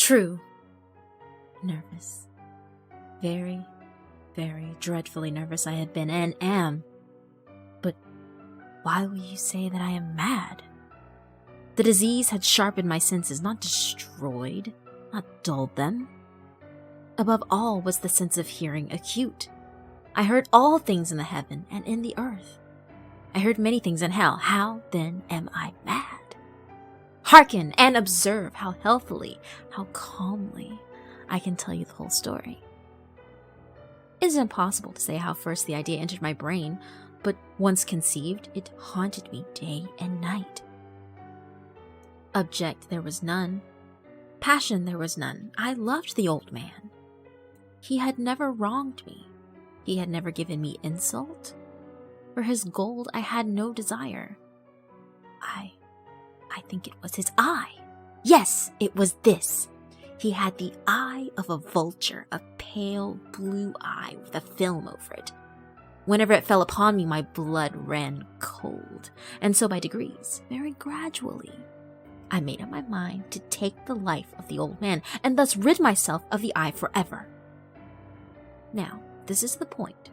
True. Nervous. Very, very dreadfully nervous I had been and am. But why will you say that I am mad? The disease had sharpened my senses, not destroyed, not dulled them. Above all was the sense of hearing acute. I heard all things in the heaven and in the earth. I heard many things in hell. How then am I mad? Hearken and observe how healthily, how calmly I can tell you the whole story. It is impossible to say how first the idea entered my brain, but once conceived, it haunted me day and night. Object there was none. Passion there was none. I loved the old man. He had never wronged me. He had never given me insult. For his gold I had no desire. I think it was his eye. Yes, it was this. He had the eye of a vulture, a pale blue eye with a film over it. Whenever it fell upon me, my blood ran cold, and so by degrees, very gradually, I made up my mind to take the life of the old man, and thus rid myself of the eye forever. Now, this is the point.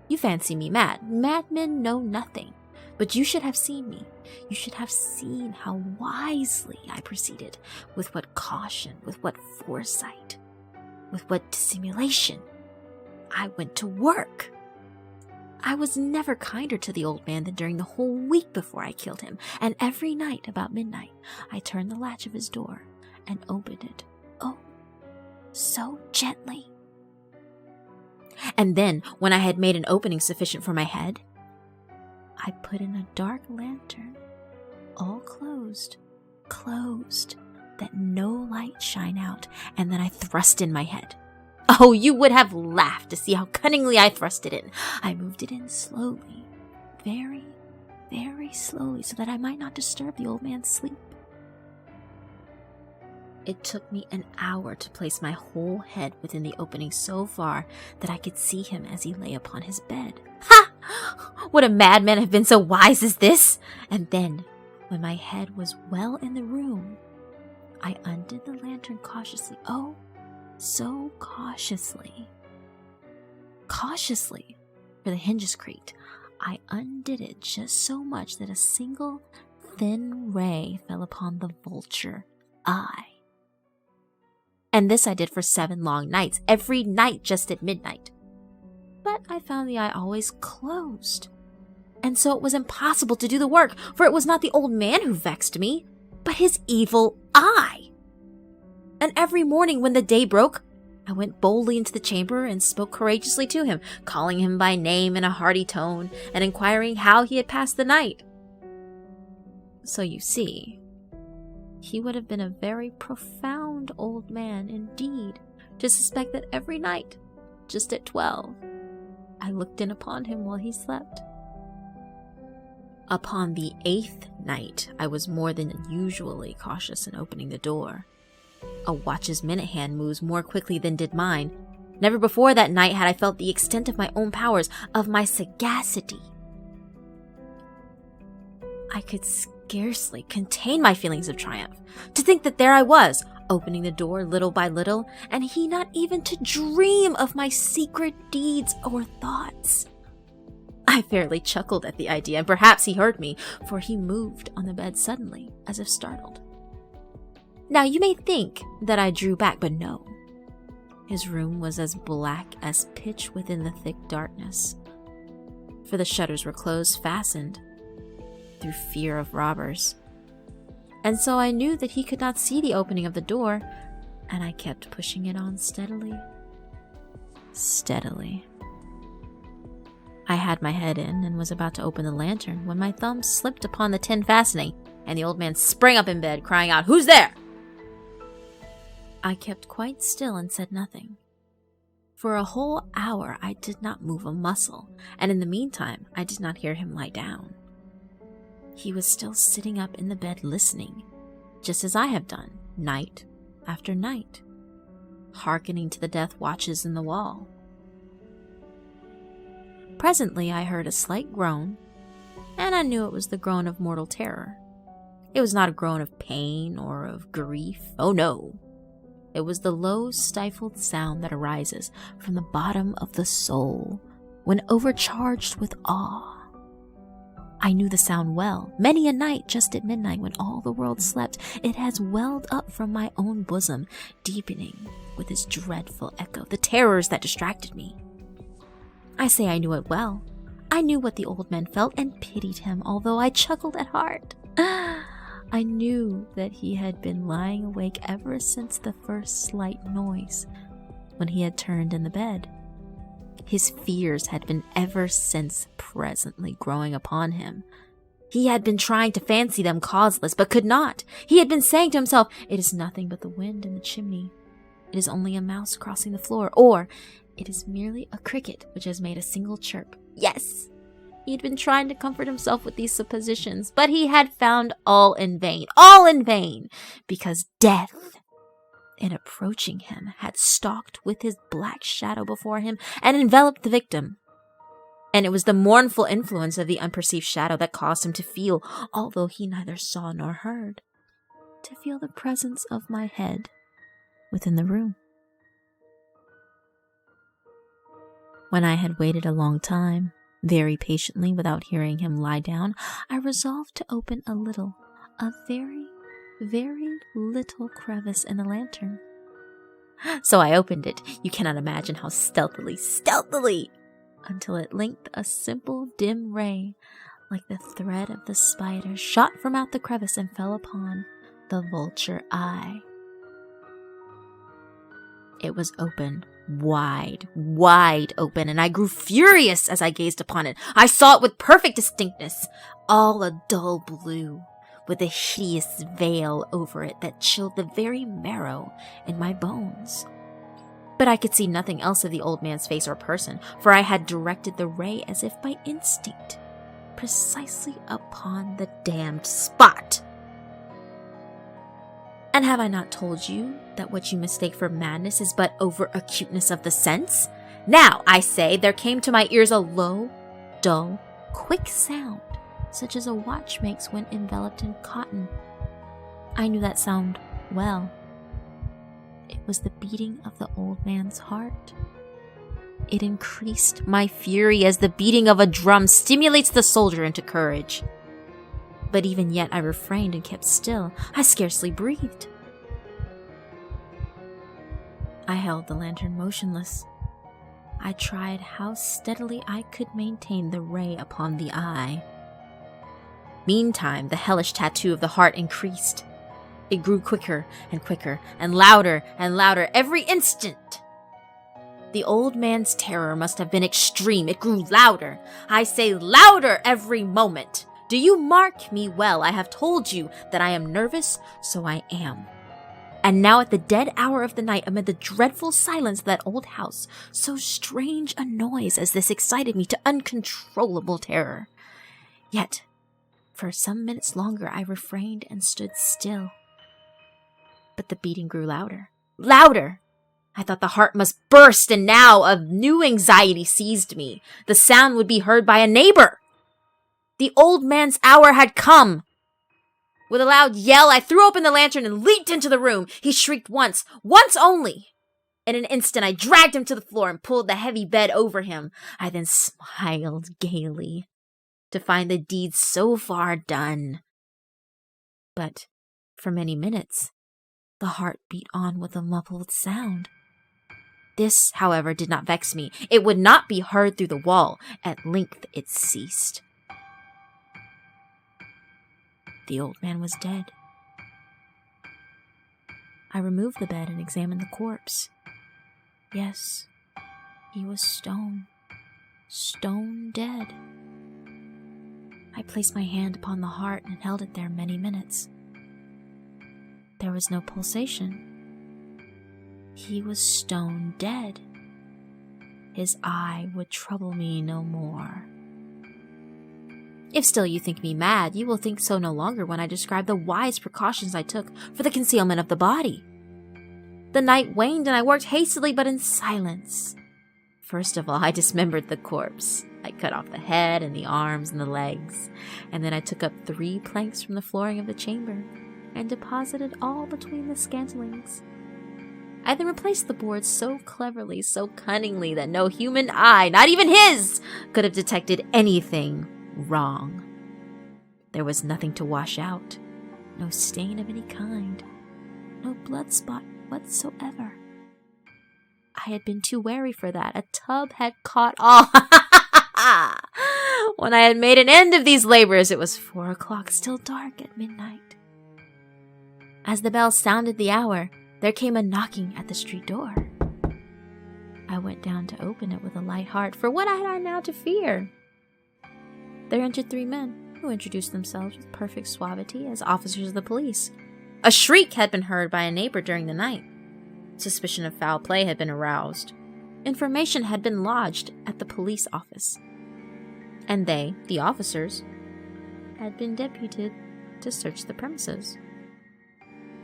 You fancy me mad. Madmen know nothing. But you should have seen me. You should have seen how wisely I proceeded, with what caution, with what foresight, with what dissimulation. I went to work. I was never kinder to the old man than during the whole week before I killed him, and every night about midnight I turned the latch of his door and opened it, oh, so gently. And then, when I had made an opening sufficient for my head, I put in a dark lantern, all closed, that no light shine out, and then I thrust in my head. Oh, you would have laughed to see how cunningly I thrust it in. I moved it in slowly, very, very slowly, so that I might not disturb the old man's sleep. It took me an hour to place my whole head within the opening so far that I could see him as he lay upon his bed. Ha! Would a madman have been so wise as this? And then, when my head was well in the room, I undid the lantern cautiously. Oh, so cautiously. Cautiously, for the hinges creaked. I undid it just so much that a single thin ray fell upon the vulture eye. And this I did for 7 long nights, every night just at midnight. But I found the eye always closed. And so it was impossible to do the work, for it was not the old man who vexed me, but his evil eye. And every morning when the day broke, I went boldly into the chamber and spoke courageously to him, calling him by name in a hearty tone, and inquiring how he had passed the night. So you see, he would have been a very profound old man indeed to suspect that every night, just at 12, I looked in upon him while he slept. Upon the 8th night, I was more than usually cautious in opening the door. A watch's minute hand moves more quickly than did mine. Never before that night had I felt the extent of my own powers, of my sagacity. I could scarcely contain my feelings of triumph. To think that there I was, opening the door little by little, and he not even to dream of my secret deeds or thoughts. I fairly chuckled at the idea, and perhaps he heard me, for he moved on the bed suddenly, as if startled. Now you may think that I drew back, but no. His room was as black as pitch within the thick darkness, for the shutters were closed, fastened, through fear of robbers. And so I knew that he could not see the opening of the door, and I kept pushing it on steadily. Steadily. I had my head in and was about to open the lantern when my thumb slipped upon the tin fastening, and the old man sprang up in bed, crying out, "Who's there?" I kept quite still and said nothing. For a whole hour I did not move a muscle, and in the meantime I did not hear him lie down. He was still sitting up in the bed listening, just as I have done, night after night, hearkening to the death watches in the wall. Presently I heard a slight groan, and I knew it was the groan of mortal terror. It was not a groan of pain or of grief. Oh no! It was the low, stifled sound that arises from the bottom of the soul when overcharged with awe. I knew the sound well. Many a night, just at midnight, when all the world slept, it has welled up from my own bosom, deepening with its dreadful echo the terrors that distracted me. I say I knew it well. I knew what the old man felt and pitied him, although I chuckled at heart. I knew that he had been lying awake ever since the first slight noise, when he had turned in the bed. His fears had been ever since presently growing upon him. He had been trying to fancy them causeless, but could not. He had been saying to himself, "It is nothing but the wind in the chimney. It is only a mouse crossing the floor," or "It is merely a cricket which has made a single chirp." Yes, he had been trying to comfort himself with these suppositions, but he had found all in vain, because death, in approaching him, had stalked with his black shadow before him and enveloped the victim. And it was the mournful influence of the unperceived shadow that caused him to feel, although he neither saw nor heard, to feel the presence of my head within the room. When I had waited a long time, very patiently, without hearing him lie down, I resolved to open a very, very little crevice in the lantern. So I opened it. You cannot imagine how stealthily, until at length a simple dim ray, like the thread of the spider, shot from out the crevice and fell upon the vulture eye. It was open, wide open, and I grew furious as I gazed upon it. I saw it with perfect distinctness, all a dull blue, with a hideous veil over it that chilled the very marrow in my bones. But I could see nothing else of the old man's face or person, for I had directed the ray as if by instinct, precisely upon the damned spot. And have I not told you that what you mistake for madness is but over-acuteness of the sense? Now, I say, there came to my ears a low, dull, quick sound, such as a watch makes when enveloped in cotton. I knew that sound well. It was the beating of the old man's heart. It increased my fury as the beating of a drum stimulates the soldier into courage. But even yet I refrained and kept still. I scarcely breathed. I held the lantern motionless. I tried how steadily I could maintain the ray upon the eye. Meantime, the hellish tattoo of the heart increased. It grew quicker and louder every instant. The old man's terror must have been extreme. It grew louder. I say louder every moment. Do you mark me well? I have told you that I am nervous, so I am. And now at the dead hour of the night, amid the dreadful silence of that old house, so strange a noise as this excited me to uncontrollable terror. Yet, for some minutes longer I refrained and stood still. But the beating grew louder. I thought the heart must burst, and now a new anxiety seized me. The sound would be heard by a neighbor. The old man's hour had come. With a loud yell, I threw open the lantern and leaped into the room. He shrieked once only. In an instant, I dragged him to the floor and pulled the heavy bed over him. I then smiled gaily to find the deed so far done. But for many minutes, the heart beat on with a muffled sound. This, however, did not vex me. It would not be heard through the wall. At length it ceased. The old man was dead. I removed the bed and examined the corpse. Yes, he was stone dead. I placed my hand upon the heart and held it there many minutes. There was no pulsation. He was stone dead. His eye would trouble me no more. If still you think me mad, you will think so no longer when I describe the wise precautions I took for the concealment of the body. The night waned and I worked hastily but in silence. First of all, I dismembered the corpse. I cut off the head and the arms and the legs, and then I took up 3 planks from the flooring of the chamber and deposited all between the scantlings. I then replaced the boards so cleverly, so cunningly, that no human eye, not even his, could have detected anything wrong. There was nothing to wash out, no stain of any kind, no blood spot whatsoever. I had been too wary for that. A tub had caught all. When I had made an end of these labors, it was 4 o'clock, still dark at midnight. As the bell sounded the hour, there came a knocking at the street door. I went down to open it with a light heart, for what had I now to fear? There entered 3 men, who introduced themselves with perfect suavity as officers of the police. A shriek had been heard by a neighbor during the night. Suspicion of foul play had been aroused. Information had been lodged at the police office. And they, the officers, had been deputed to search the premises.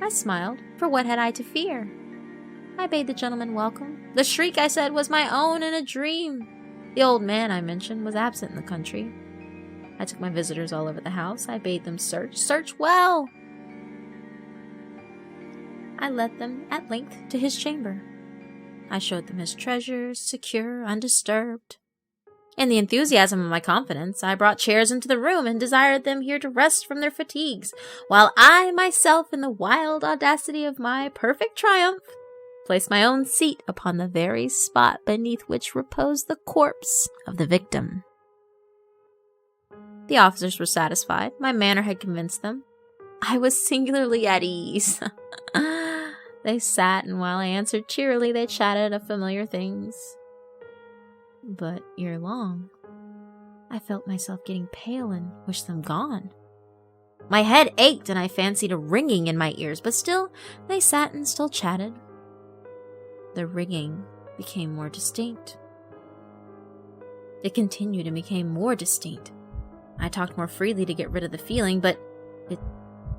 I smiled, for what had I to fear? I bade the gentleman welcome. The shriek, I said, was my own in a dream. The old man, I mentioned, was absent in the country. I took my visitors all over the house. I bade them search well. I led them at length to his chamber. I showed them his treasures, secure, undisturbed. In the enthusiasm of my confidence, I brought chairs into the room and desired them here to rest from their fatigues, while I myself, in the wild audacity of my perfect triumph, placed my own seat upon the very spot beneath which reposed the corpse of the victim. The officers were satisfied. My manner had convinced them. I was singularly at ease. They sat, and while I answered cheerily, they chatted of familiar things. But ere long, I felt myself getting pale and wished them gone. My head ached, and I fancied a ringing in my ears, but still they sat and still chatted. The ringing became more distinct. It continued and became more distinct. I talked more freely to get rid of the feeling, but it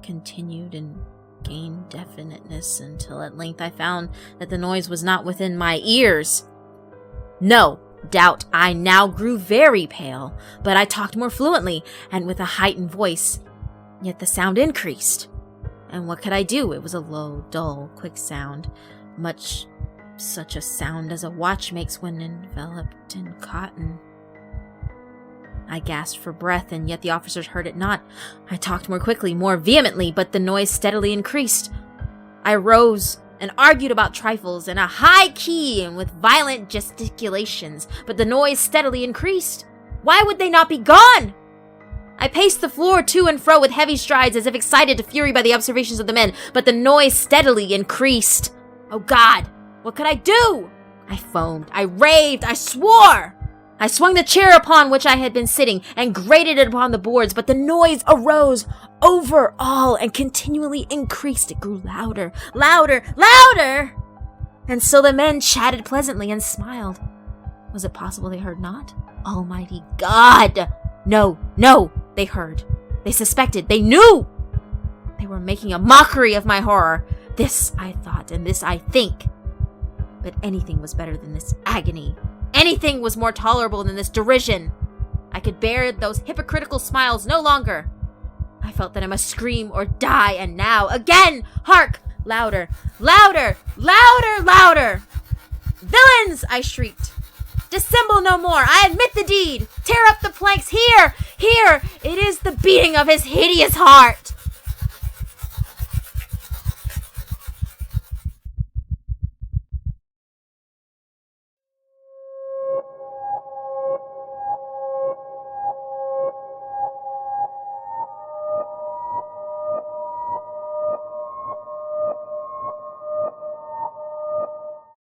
continued and gained definiteness until at length I found that the noise was not within my ears. No doubt I now grew very pale, but I talked more fluently and with a heightened voice, yet the sound increased. And what could I do? It was a low, dull, quick sound, much such a sound as a watch makes when enveloped in cotton. I gasped for breath, and yet the officers heard it not. I talked more quickly, more vehemently, but the noise steadily increased. I rose and argued about trifles in a high key and with violent gesticulations, but the noise steadily increased. Why would they not be gone? I paced the floor to and fro with heavy strides, as if excited to fury by the observations of the men, but the noise steadily increased. Oh God, what could I do? I foamed, I raved, I swore. I swung the chair upon which I had been sitting and grated it upon the boards, but the noise arose over all and continually increased. It grew louder, louder, louder! And so the men chatted pleasantly and smiled. Was it possible they heard not? Almighty God! No, they heard. They suspected. They knew! They were making a mockery of my horror. This I thought, and this I think. But anything was better than this agony. Anything was more tolerable than this derision. I could bear those hypocritical smiles no longer. I felt that I must scream or die, and now, again, hark! Louder, louder, louder, louder! Villains! I shrieked. Dissemble no more! I admit the deed! Tear up the planks! Here! Here! It is the beating of his hideous heart!